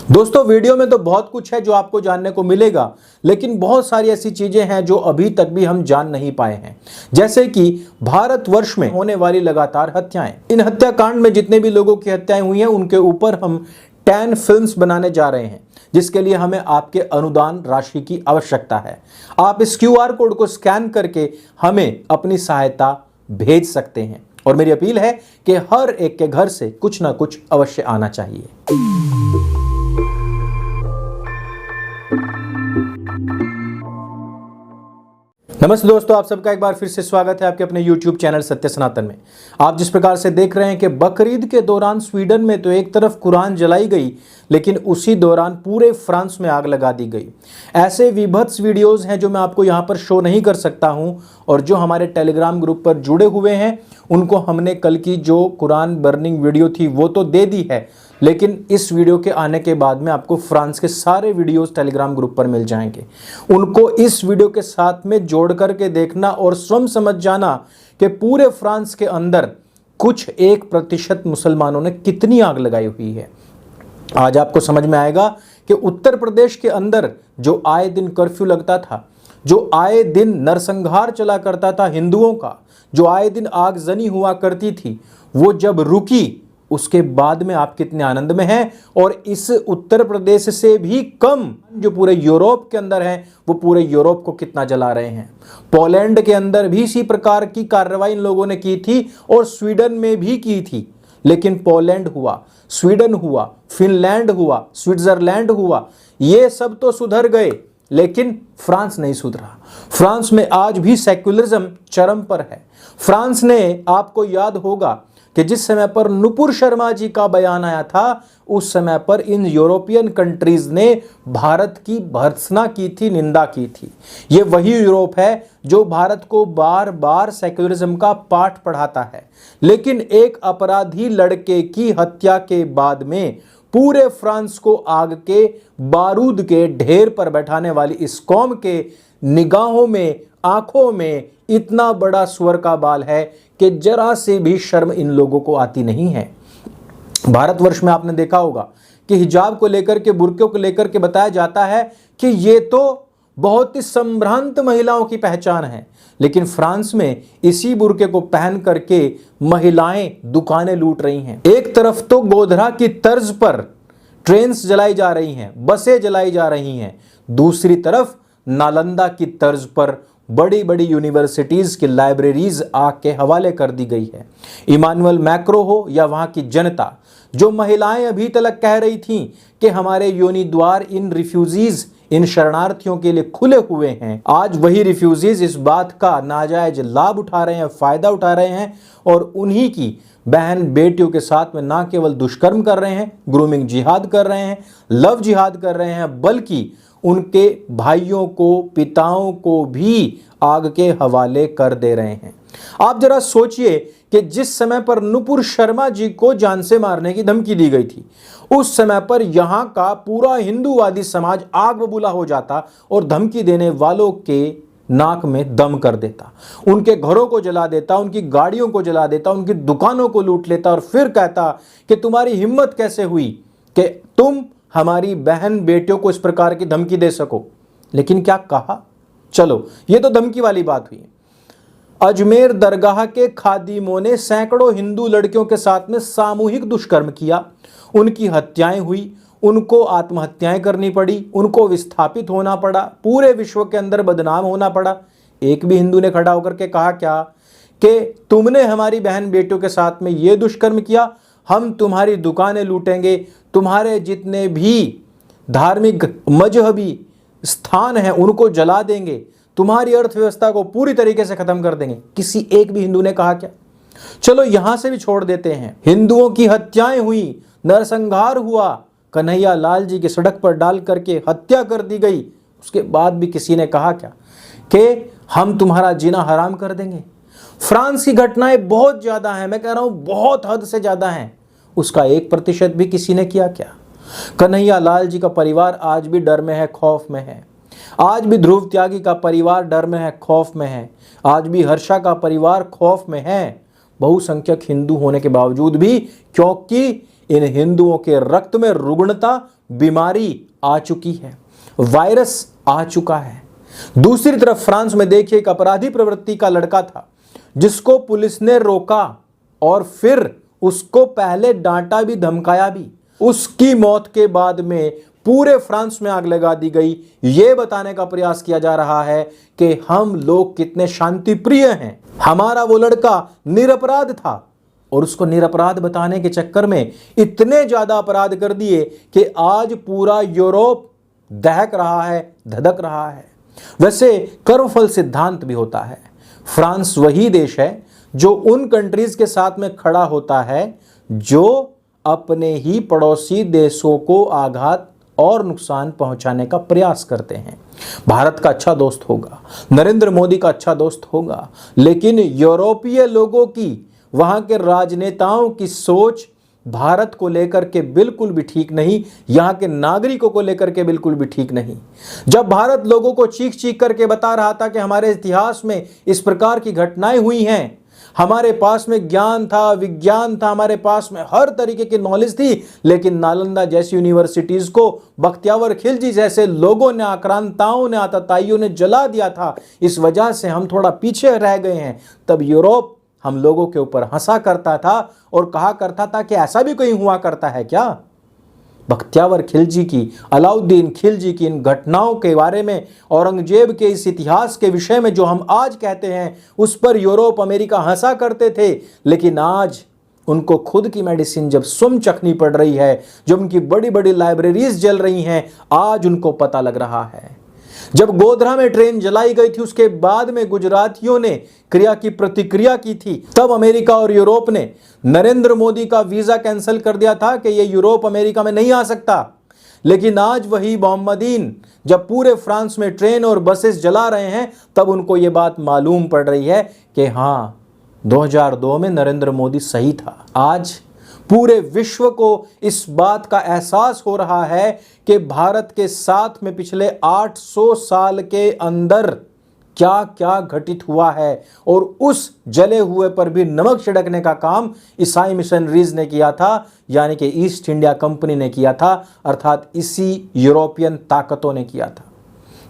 दोस्तों, वीडियो में तो बहुत कुछ है जो आपको जानने को मिलेगा, लेकिन बहुत सारी ऐसी चीजें हैं जो अभी तक भी हम जान नहीं पाए हैं। जैसे कि भारतवर्ष में होने वाली लगातार हत्याएं। इन हत्याकांड में जितने भी लोगों की हत्याएं हुई हैं उनके ऊपर हम 10 फिल्म्स बनाने जा रहे हैं, जिसके लिए हमें आपके अनुदान राशि की आवश्यकता है। आप इस QR कोड को स्कैन करके हमें अपनी सहायता भेज सकते हैं और मेरी अपील है कि हर एक के घर से कुछ ना कुछ अवश्य आना चाहिए। नमस्ते दोस्तों, आप सबका एक बार फिर से स्वागत है आपके अपने YouTube चैनल सत्य सनातन में। आप जिस प्रकार से देख रहे हैं कि बकरीद के दौरान स्वीडन में तो एक तरफ कुरान जलाई गई, लेकिन उसी दौरान पूरे फ्रांस में आग लगा दी गई। ऐसे विभत्स वीडियोस हैं जो मैं आपको यहाँ पर शो नहीं कर सकता हूँ, और जो हमारे टेलीग्राम ग्रुप पर जुड़े हुए हैं उनको हमने कल की जो कुरान बर्निंग वीडियो थी वो तो दे दी है, लेकिन इस वीडियो के आने के बाद में आपको फ्रांस के सारे वीडियोस टेलीग्राम ग्रुप पर मिल जाएंगे। उनको इस वीडियो के साथ में जोड़ करके देखना और स्वयं समझ जाना कि पूरे फ्रांस के अंदर कुछ 1% मुसलमानों ने कितनी आग लगाई हुई है। आज आपको समझ में आएगा कि उत्तर प्रदेश के अंदर जो आए दिन कर्फ्यू लगता था, जो आए दिन नरसंहार चला करता था हिंदुओं का, जो आए दिन आगजनी हुआ करती थी, वो जब रुकी उसके बाद में आप कितने आनंद में हैं। और इस उत्तर प्रदेश से भी कम जो पूरे यूरोप के अंदर हैं वो पूरे यूरोप को कितना जला रहे हैं। पोलैंड के अंदर भी इसी प्रकार की कार्रवाई इन लोगों ने की थी और स्वीडन में भी की थी, लेकिन पोलैंड हुआ, स्वीडन हुआ, फिनलैंड हुआ, स्विट्जरलैंड हुआ, ये सब तो सुधर गए, लेकिन फ्रांस नहीं सुधरा। फ्रांस में आज भी सेक्युलरिज्म चरम पर है। फ्रांस ने, आपको याद होगा कि जिस समय पर नुपुर शर्मा जी का बयान आया था, उस समय पर इन यूरोपियन कंट्रीज ने भारत की भर्त्सना की थी, निंदा की थी। ये वही यूरोप है जो भारत को बार बार सेक्युलरिज्म का पाठ पढ़ाता है, लेकिन एक अपराधी लड़के की हत्या के बाद में पूरे फ्रांस को आग के बारूद के ढेर पर बैठाने वाली इस कौम के निगाहों में, आंखों में इतना बड़ा स्वर का बाल है कि जरा से भी शर्म इन लोगों को आती नहीं है। भारतवर्ष में आपने देखा होगा कि हिजाब को लेकर के, बुर्के को लेकर के बताया जाता है कि ये तो बहुत ही संभ्रांत महिलाओं की पहचान है, लेकिन फ्रांस में इसी बुर्के को पहन करके महिलाएं दुकानें लूट रही हैं। एक तरफ तो गोधरा की तर्ज पर ट्रेन्स जलाई जा रही हैं, बसें जलाई जा रही हैं, दूसरी तरफ नालंदा की तर्ज पर बड़ी बड़ी यूनिवर्सिटीज की लाइब्रेरीज आग के हवाले कर दी गई है। इमानुएल मैक्रो हो या वहां की जनता, जो महिलाएं अभी तक कह रही थीं कि हमारे योनि द्वार इन रिफ्यूजीज, इन शरणार्थियों के लिए खुले हुए हैं, आज वही रिफ्यूजीज इस बात का नाजायज लाभ उठा रहे हैं, फायदा उठा रहे हैं और उन्हीं की बहन बेटियों के साथ में ना केवल दुष्कर्म कर रहे हैं, ग्रूमिंग जिहाद कर रहे हैं, लव जिहाद कर रहे हैं, बल्कि उनके भाइयों को, पिताओं को भी आग के हवाले कर दे रहे हैं। आप जरा सोचिए कि जिस समय पर नुपुर शर्मा जी को जान से मारने की धमकी दी गई थी, उस समय पर यहां का पूरा हिंदूवादी समाज आग बबूला हो जाता और धमकी देने वालों के नाक में दम कर देता, उनके घरों को जला देता, उनकी गाड़ियों को जला देता, उनकी दुकानों को लूट लेता और फिर कहता कि तुम्हारी हिम्मत कैसे हुई कि तुम हमारी बहन बेटियों को इस प्रकार की धमकी दे सको। लेकिन क्या कहा? चलो, ये तो धमकी वाली बात हुई। अजमेर दरगाह के खादिमों ने सैकड़ों हिंदू लड़कियों के साथ में सामूहिक दुष्कर्म किया, उनकी हत्याएं हुई, उनको आत्महत्याएं करनी पड़ी, उनको विस्थापित होना पड़ा, पूरे विश्व के अंदर बदनाम होना पड़ा। एक भी हिंदू ने खड़ा होकर के कहा क्या कि तुमने हमारी बहन बेटियों के साथ में ये दुष्कर्म किया, हम तुम्हारी दुकानें लूटेंगे, तुम्हारे जितने भी धार्मिक मजहबी स्थान हैं उनको जला देंगे, तुम्हारी अर्थव्यवस्था को पूरी तरीके से खत्म कर देंगे? किसी एक भी हिंदू ने कहा क्या? चलो यहां से भी छोड़ देते हैं। हिंदुओं की हत्याएं हुई, नरसंहार हुआ, कन्हैया लाल जी की सड़क पर डाल करके हत्या कर दी गई, उसके बाद भी किसी ने कहा क्या कि हम तुम्हारा जीना हराम कर देंगे? फ्रांस की घटनाएं बहुत ज्यादा हैं, मैं कह रहा हूं बहुत हद से ज्यादा हैं, उसका 1% भी किसी ने किया क्या? कन्हैया लाल जी का परिवार आज भी डर में है, खौफ में है। आज भी ध्रुव त्यागी का परिवार डर में है, खौफ में है। आज भी हर्षा का परिवार खौफ में है, बहुसंख्यक हिंदू होने के बावजूद भी, क्योंकि इन हिंदुओं के रक्त में रुग्णता बीमारी आ चुकी है, वायरस आ चुका है। दूसरी तरफ फ्रांस में देखिए, एक अपराधी प्रवृत्ति का लड़का था जिसको पुलिस ने रोका और फिर उसको पहले डांटा भी, धमकाया भी। उसकी मौत के बाद में पूरे फ्रांस में आग लगा दी गई। यह बताने का प्रयास किया जा रहा है कि हम लोग कितने शांति प्रिय हैं। हमारा वो लड़का निरपराध था और उसको निरपराध बताने के चक्कर में इतने ज्यादा अपराध कर दिए कि आज पूरा यूरोप दहक रहा है, धधक रहा है। वैसे कर्मफल सिद्धांत भी होता है। फ्रांस वही देश है जो उन कंट्रीज के साथ में खड़ा होता है जो अपने ही पड़ोसी देशों को आघात और नुकसान पहुंचाने का प्रयास करते हैं। भारत का अच्छा दोस्त होगा, नरेंद्र मोदी का अच्छा दोस्त होगा, लेकिन यूरोपीय लोगों की, वहां के राजनेताओं की सोच भारत को लेकर के बिल्कुल भी ठीक नहीं, यहां के नागरिकों को लेकर के बिल्कुल भी ठीक नहीं। जब भारत लोगों को चीख चीख करके बता रहा था कि हमारे इतिहास में इस प्रकार की घटनाएं हुई हैं, हमारे पास में ज्ञान था, विज्ञान था, हमारे पास में हर तरीके की नॉलेज थी, लेकिन नालंदा जैसी यूनिवर्सिटीज को बख्तियावर खिलजी जैसे लोगों ने, आक्रांताओं ने, आतताइयों ने जला दिया था। इस वजह से हम थोड़ा पीछे रह गए हैं। तब यूरोप हम लोगों के ऊपर हंसा करता था और कहा करता था कि ऐसा भी कहीं हुआ करता है क्या। बख्तियावर खिलजी की, अलाउद्दीन खिलजी की इन घटनाओं के बारे में, औरंगजेब के इस इतिहास के विषय में जो हम आज कहते हैं, उस पर यूरोप, अमेरिका हंसा करते थे। लेकिन आज उनको खुद की मेडिसिन जब सुम चखनी पड़ रही है, जब उनकी बड़ी बड़ी लाइब्रेरीज जल रही हैं, आज उनको पता लग रहा है। जब गोधरा में ट्रेन जलाई गई थी, उसके बाद में गुजरातियों ने क्रिया की प्रतिक्रिया की थी, तब अमेरिका और यूरोप ने नरेंद्र मोदी का वीजा कैंसिल कर दिया था कि ये यूरोप अमेरिका में नहीं आ सकता। लेकिन आज वही मोहम्मदीन जब पूरे फ्रांस में ट्रेन और बसेस जला रहे हैं, तब उनको ये बात मालूम पड़ रही है कि हाँ, 2002 में नरेंद्र मोदी सही था। आज पूरे विश्व को इस बात का एहसास हो रहा है कि भारत के साथ में पिछले 800 साल के अंदर क्या क्या घटित हुआ है, और उस जले हुए पर भी नमक छिड़कने का काम ईसाई मिशनरीज ने किया था, यानी कि ईस्ट इंडिया कंपनी ने किया था, अर्थात इसी यूरोपियन ताकतों ने किया था।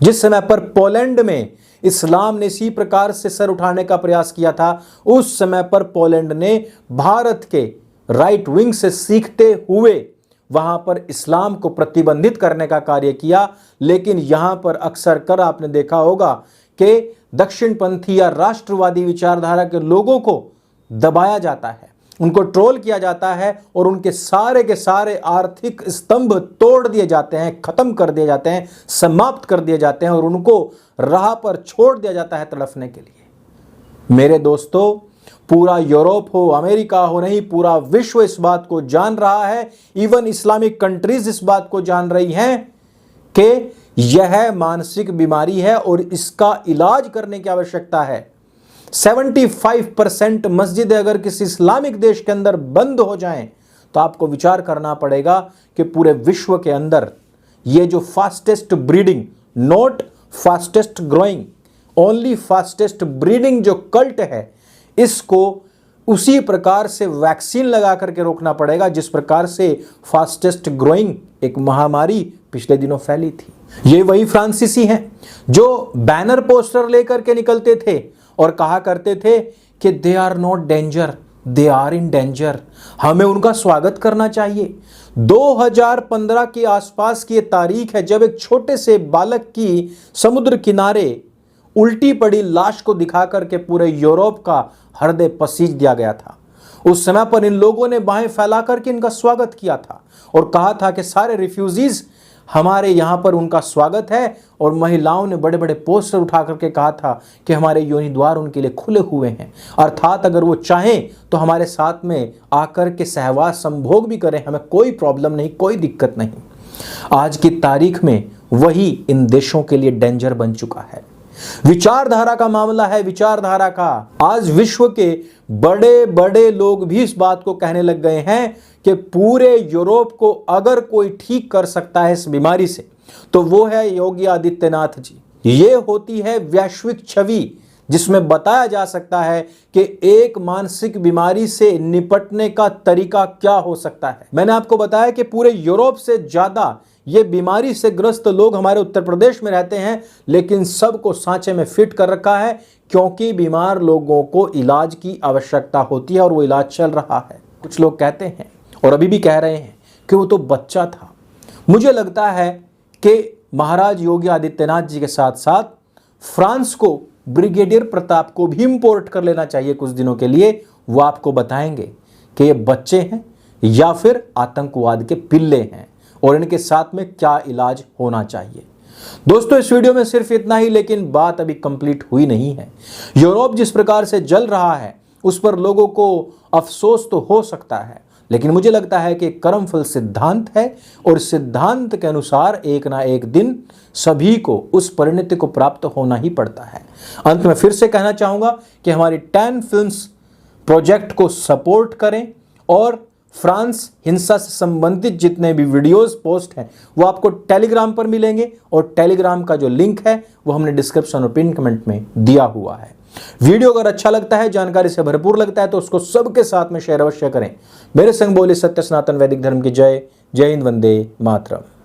जिस समय पर पोलैंड में इस्लाम ने इसी प्रकार से सर उठाने का प्रयास किया था, उस समय पर पोलैंड ने भारत के राइट विंग से सीखते हुए वहां पर इस्लाम को प्रतिबंधित करने का कार्य किया। लेकिन यहां पर अक्सर कर आपने देखा होगा कि दक्षिणपंथी या राष्ट्रवादी विचारधारा के लोगों को दबाया जाता है, उनको ट्रोल किया जाता है और उनके सारे के सारे आर्थिक स्तंभ तोड़ दिए जाते हैं, खत्म कर दिए जाते हैं, समाप्त कर दिए जाते हैं और उनको राह पर छोड़ दिया जाता है तड़फने के लिए। मेरे दोस्तों, पूरा यूरोप हो, अमेरिका हो, नहीं, पूरा विश्व इस बात को जान रहा है, इवन इस्लामिक कंट्रीज इस बात को जान रही हैं कि यह मानसिक बीमारी है और इसका इलाज करने की आवश्यकता है। 75% मस्जिदें अगर किसी इस्लामिक देश के अंदर बंद हो जाएं, तो आपको विचार करना पड़ेगा कि पूरे विश्व के अंदर ये जो fastest breeding, not fastest growing, only fastest breeding जो कल्ट है, इसको उसी प्रकार से वैक्सीन लगा करके रोकना पड़ेगा जिस प्रकार से फास्टेस्ट ग्रोइंग एक महामारी पिछले दिनों फैली थी। ये वही फ्रांसीसी हैं जो बैनर पोस्टर लेकर के निकलते थे और कहा करते थे कि they are not danger, they are in danger, हमें उनका स्वागत करना चाहिए। 2015 के आसपास की तारीख है जब एक छोटे से बालक की समुद्र किनारे उल्टी पड़ी लाश को दिखा करके पूरे यूरोप का हृदय पसीज दिया गया था। उस समय पर इन लोगों ने बाहें फैला करके इनका स्वागत किया था और कहा था कि सारे रिफ्यूजीज हमारे यहाँ पर उनका स्वागत है, और महिलाओं ने बड़े बड़े पोस्टर उठा करके कहा था कि हमारे योनि द्वार उनके लिए खुले हुए हैं, अर्थात अगर वो चाहें तो हमारे साथ में आकर के सहवास संभोग भी करें, हमें कोई प्रॉब्लम नहीं, कोई दिक्कत नहीं। आज की तारीख में वही इन देशों के लिए डेंजर बन चुका है। विचारधारा का मामला है, विचारधारा का। आज विश्व के बड़े बड़े लोग भी इस बात को कहने लग गए हैं कि पूरे यूरोप को अगर कोई ठीक कर सकता है इस बीमारी से, तो वो है योगी आदित्यनाथ जी। ये होती है वैश्विक छवि जिसमें बताया जा सकता है कि एक मानसिक बीमारी से निपटने का तरीका क्या हो सकता है। मैंने आपको बताया कि पूरे यूरोप से ज्यादा ये बीमारी से ग्रस्त लोग हमारे उत्तर प्रदेश में रहते हैं, लेकिन सबको सांचे में फिट कर रखा है क्योंकि बीमार लोगों को इलाज की आवश्यकता होती है और वो इलाज चल रहा है। कुछ लोग कहते हैं और अभी भी कह रहे हैं कि वो तो बच्चा था। मुझे लगता है कि महाराज योगी आदित्यनाथ जी के साथ साथ फ्रांस को ब्रिगेडियर प्रताप को भी इंपोर्ट कर लेना चाहिए कुछ दिनों के लिए। वो आपको बताएंगे कि ये बच्चे हैं या फिर आतंकवाद के पिल्ले हैं और इनके साथ में क्या इलाज होना चाहिए। दोस्तों, इस वीडियो में सिर्फ इतना ही, लेकिन बात अभी कंप्लीट हुई नहीं है। यूरोप जिस प्रकार से जल रहा है उस पर लोगों को अफसोस तो हो सकता है, लेकिन मुझे लगता है कि कर्मफल सिद्धांत है और सिद्धांत के अनुसार एक ना एक दिन सभी को उस परिणति को प्राप्त होना ही पड़ता है। अंत में फिर से कहना चाहूंगा कि हमारी 10 फिल्म्स प्रोजेक्ट को सपोर्ट करें और फ्रांस हिंसा से संबंधित जितने भी वीडियोस पोस्ट हैं वो आपको टेलीग्राम पर मिलेंगे और टेलीग्राम का जो लिंक है वो हमने डिस्क्रिप्शन और पिन कमेंट में दिया हुआ है। वीडियो अगर अच्छा लगता है, जानकारी से भरपूर लगता है तो उसको सबके साथ में शेयर अवश्य करें। मेरे संग बोले सत्य सनातन वैदिक धर्म की जय। जय हिंद, वंदे मातरम।